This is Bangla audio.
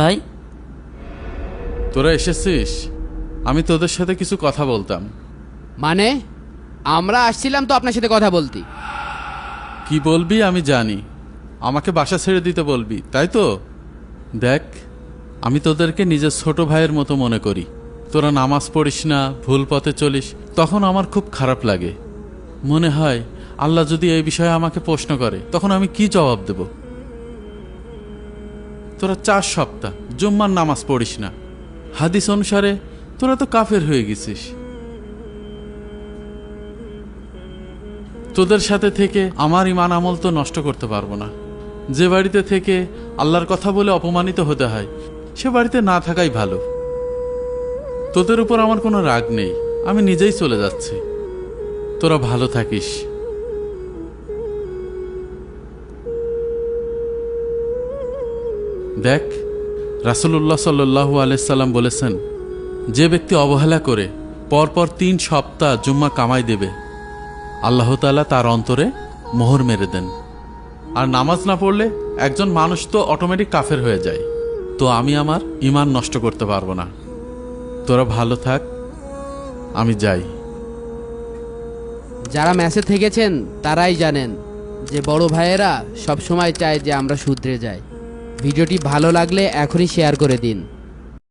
ভাই, তোরা এসেছিস? আমি তোদের সাথে কিছু কথা বলতাম। মানে আমরা আসছিলাম তো আপনার সাথে কথা বলতে। কি বলবি আমি জানি, আমাকে বাসা ছেড়ে দিতে বলবি তাই তো? দেখ, আমি তোদেরকে নিজের ছোট ভাইয়ের মতো মনে করি। তোরা নামাজ পড়িস না, ভুল পথে চলিস, তখন আমার খুব খারাপ লাগে। মনে হয় আল্লাহ যদি এই বিষয়ে আমাকে প্রশ্ন করে তখন আমি কি জবাব দেব? তোরা 4 সপ্তাহ জুম্মার নামাজ পড়িস না, হাদিস অনুসারে তোরা তো কাফের হয়ে গেছিস। তোদের সাথে থেকে আমার ইমান আমল তো নষ্ট করতে পারবো না। যে বাড়িতে থেকে আল্লাহর কথা বলে অপমানিত হতে হয় সে বাড়িতে না থাকাই ভালো। তোদের উপর আমার কোনো রাগ নেই, আমি নিজেই চলে যাচ্ছি। তোরা ভালো থাকিস। দেখ, রাসূলুল্লাহ সাল্লাল্লাহু আলাইহি সাল্লাম বলেছেন, যে ব্যক্তি অবহেলা করে পরপর 3 সপ্তাহ জুম্মা কামাই দেবে, আল্লাহ তাআলা তার অন্তরে মোহর মেরে দেন। আর নামাজ না পড়লে একজন মানুষ তো অটোমেটিক কাফের হয়ে যায়। তো আমি আমার ইমান নষ্ট করতে পারবো না। তোরা ভালো থাক, আমি যাই। যারা ম্যাচে থেকেছেন তারাই জানেন যে বড় ভাইয়েরা সব সময় চায় যে আমরা শুধরে যাই। ভিডিওটি ভালো লাগলে এখনই শেয়ার করে দিন।